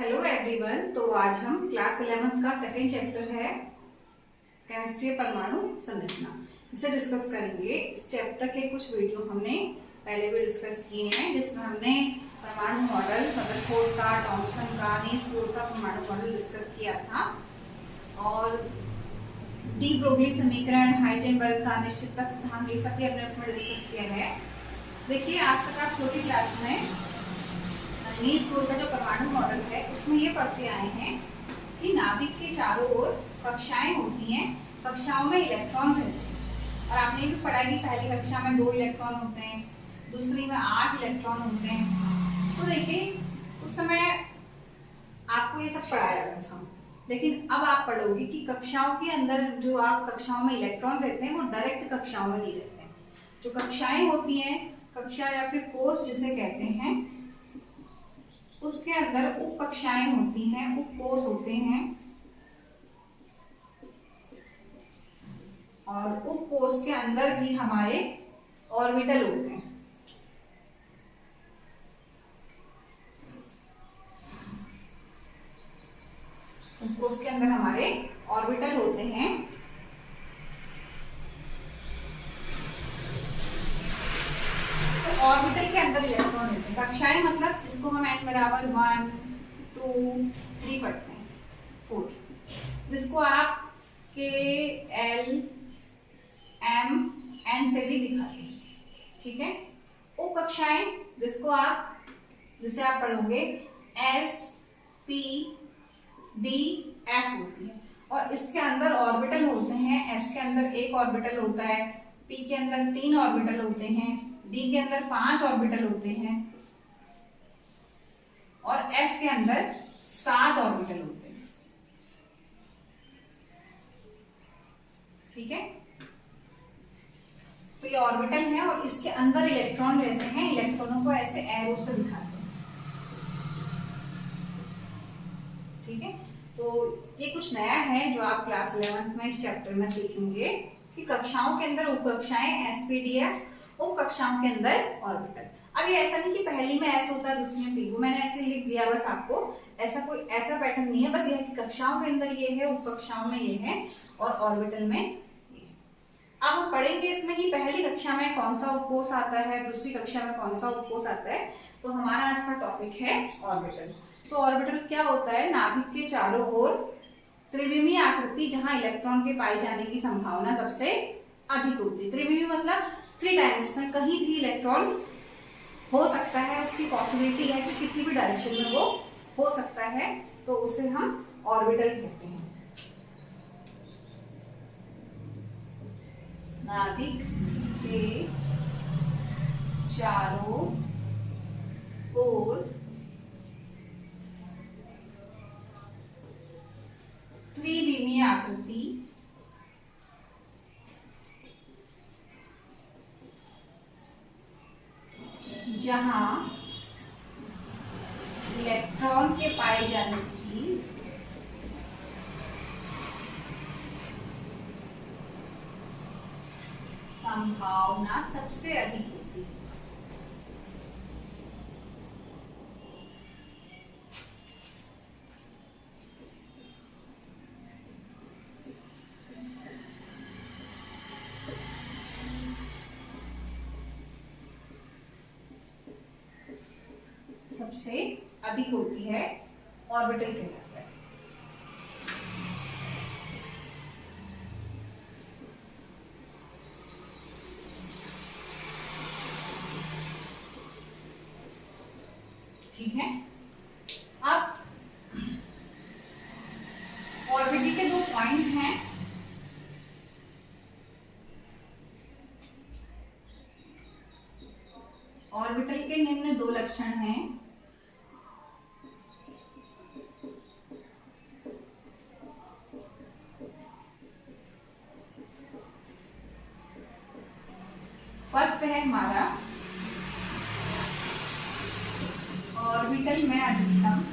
Hello everyone. तो आज हम क्लास 11th का सेकंड चैप्टर है केमिस्ट्री परमाणु संरचना, इसे डिस्कस करेंगे। इस चैप्टर के कुछ वीडियो हमने पहले भी डिस्कस किए हैं, जिसमें हमने परमाणु मॉडल, रदरफोर्ड का, थॉमसन का, नील्स बोर का परमाणु मॉडल डिस्कस किया था और डी ब्रोगली समीकरण, हाइजेनबर्ग का अनिश्चितता सिद्धांत, ये सब भी हमने उसमें डिस्कस किया है। देखिए, आज तक आप छोटी क्लास में नील्स बोर का जो परमाणु मॉडल है उसमें ये पढ़ते आए हैं कि नाभिक के चारों ओर कक्षाएं होती हैं, कक्षाओं में इलेक्ट्रॉन रहते हैं। और आपने भी पढ़ा कि पहली कक्षा में 2 इलेक्ट्रॉन होते हैं, दूसरी में 8 इलेक्ट्रॉन होते हैं। तो देखिए, उस समय आपको ये सब पढ़ाया गया था, लेकिन अब आप पढ़ोगे कि कक्षाओं के अंदर जो आप कक्षाओं में इलेक्ट्रॉन रहते हैं वो डायरेक्ट कक्षाओं में नहीं रहते हैं। जो कक्षाएं होती हैं, कक्षा या फिर कोष जिसे कहते हैं, उसके अंदर उप कक्षाएं होती हैं, उप कोष होते हैं और उप कोष के अंदर भी हमारे ऑर्बिटल होते हैं। उप कोष के अंदर हमारे ऑर्बिटल होते हैं। ऑर्बिटल के अंदर इलेक्ट्रॉन रहते हैं। कक्षाएं मतलब जिसको हम n बराबर 1, 2, 3 पढ़ते हैं, 4, जिसको आप K, L, M, N से भी दिखाते हैं। ठीक है। उप कक्षाएं जिसको आप, जिसे आप पढ़ोगे S, P, D, F होती है और इसके अंदर ऑर्बिटल होते हैं। S के अंदर 1 ऑर्बिटल होता है, P के अंदर 3 ऑर्बिटल होते हैं, D के अंदर 5 ऑर्बिटल होते हैं और F के अंदर 7 ऑर्बिटल होते हैं। ठीक है। तो ये ऑर्बिटल है और इसके अंदर इलेक्ट्रॉन रहते हैं। इलेक्ट्रॉनों को ऐसे एरो से दिखाते हैं। ठीक है। तो ये कुछ नया है जो आप क्लास 11th में इस चैप्टर में सीखेंगे कि कक्षाओं के अंदर उप कक्षाएं, SPDF, उप कक्षाओं के अंदर ऑर्बिटल। अब ये ऐसा नहीं कि पहली में ऐसा होता है दूसरी में पी, वो मैंने ऐसे लिख दिया बस आपको, ऐसा कोई ऐसा पैटर्न नहीं है। बस ये है कि कक्षाओं के अंदर ये है, उप कक्षाओं में ये है और ऑर्बिटल में ये। अब हम पढ़ेंगे इसमें कि पहली कक्षा में कौन सा उपकोष आता है, दूसरी कक्षा में कौन सा उपकोष आता है। तो हमारा आज का टॉपिक है ऑर्बिटल। तो ऑर्बिटल क्या होता है? नाभिक के चारों ओर त्रिविमीय आकृति जहां इलेक्ट्रॉन के पाए जाने की संभावना सबसे अधिक होती है। त्रिविमीय मतलब 3 डायमेंशनल, कहीं भी इलेक्ट्रॉन हो सकता है, उसकी पॉसिबिलिटी है कि किसी भी डायरेक्शन में वो हो सकता है, तो उसे हम ऑर्बिटल कहते हैं। नाभिक के चारों ओर त्रिविमीय आकृति जहां इलेक्ट्रॉन के पाए जाने की संभावना सबसे अधिक होती है। सबसे अधिक होती है, ऑर्बिटल कहलाता है। ठीक है। अब ऑर्बिटल के 2 पॉइंट हैं। ऑर्बिटल के निम्न 2 लक्षण हैं। फर्स्ट है हमारा ऑर्बिटल में अधिकतम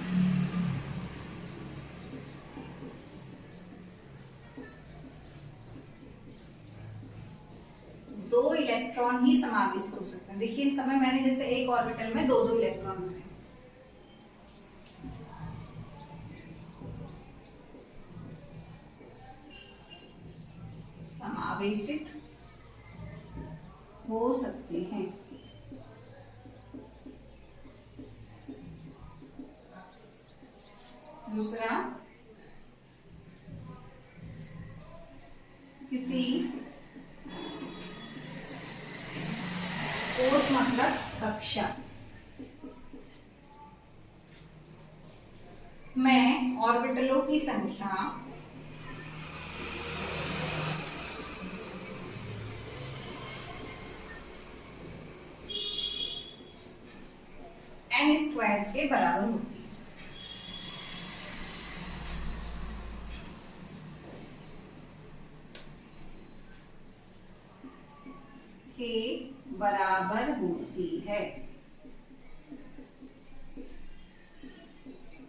इलेक्ट्रॉन ही समावेशित हो सकते हैं। देखिए इन समय मैंने जैसे एक ऑर्बिटल में 2-2 इलेक्ट्रॉन बनाए। आवेशित हो सकते हैं। दूसरा, किसी कोर्स मतलब कक्षा में ऑर्बिटलों की संख्या n² के बराबर होती है। के बराबर होती है।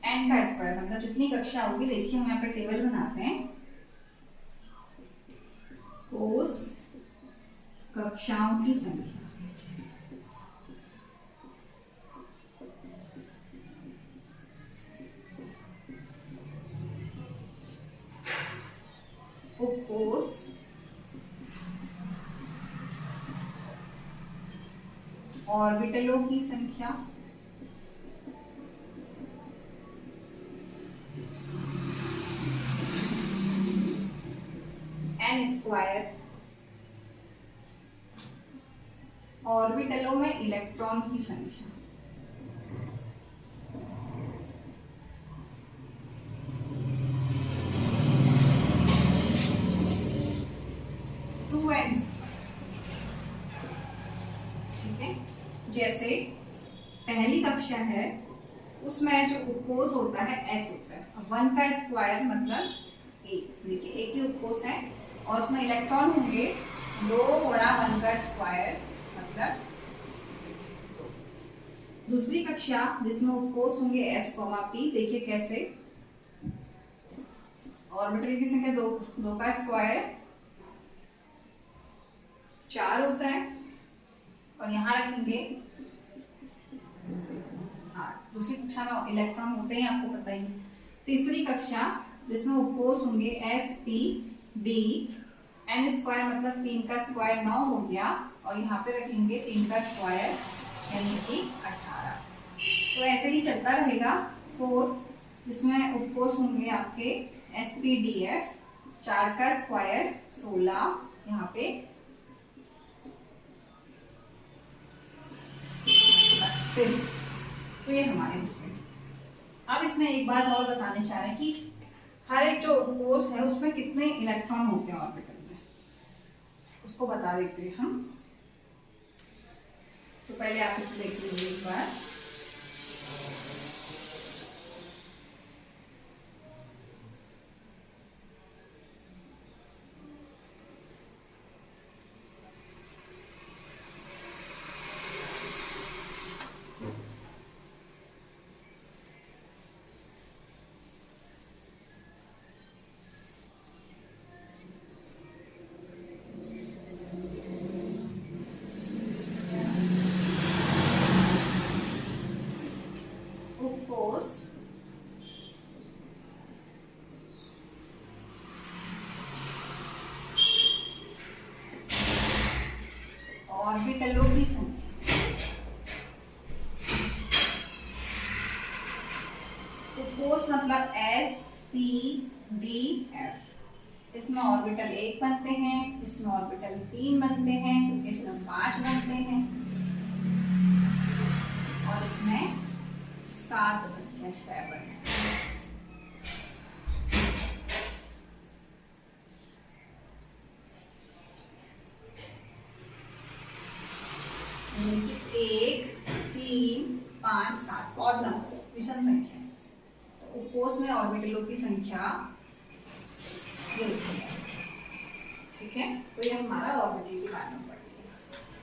n का स्क्वायर मतलब जितनी कक्षा होगी, देखिए हम यहाँ पे टेबल बनाते हैं। कोस कक्षाओं की संख्या उपकोष ऑर्बिटलों की संख्या n², ऑर्बिटलों में इलेक्ट्रॉन की संख्या ठीक है। जैसे पहली कक्षा है, उसमें जो उपकोष होता है s होता है। अब 1 का स्क्वायर मतलब 1, देखिए एक ही उपकोष है और उसमें इलेक्ट्रॉन होंगे 2 गुणा 1 का स्क्वायर मतलब 2। दूसरी कक्षा जिसमें उपकोष होंगे s, p, देखिए कैसे ऑर्बिटल की संख्या 2 का स्क्वायर 4 होता है और यहाँ रखेंगे 8। दूसरी कक्षा में इलेक्ट्रॉन होते हैं, आपको पता ही। तीसरी कक्षा जिसमें उपकोष होंगे s, p, d, n² मतलब 3 का स्क्वायर 9 हो गया और यहाँ पे रखेंगे 3 का स्क्वायर यानी कि 18। तो ऐसे ही चलता रहेगा। 4 जिसमें उपकोष होंगे आपके s, p, d, f, 4 का स्क्वायर 16 यहाँ पे 32। तो ये हमारे हैं। अब इसमें एक बात और बताने चाह रहे हैं कि हर एक जो उपकोष है उसमें कितने इलेक्ट्रॉन होते हैं ऑर्बिटल में, उसको बता देते हैं हम। तो पहले आप इसे देख लीजिए एक बार। ऑर्बिटलों की संख्या उपकोष मतलब s, p, d, f। इसमें ऑर्बिटल 1 बनते हैं, इसमें ऑर्बिटल 3 बनते हैं, इसमें 5 बनते हैं और इसमें 7 बनते हैं, 7। एक, 3, 5, 7 ऑड नंबर, विषम संख्या। तो उपकोष में ऑर्बिटलों की संख्या ये होती है। ठीक है, तो ये हमारा ऑर्बिटल के बारे में।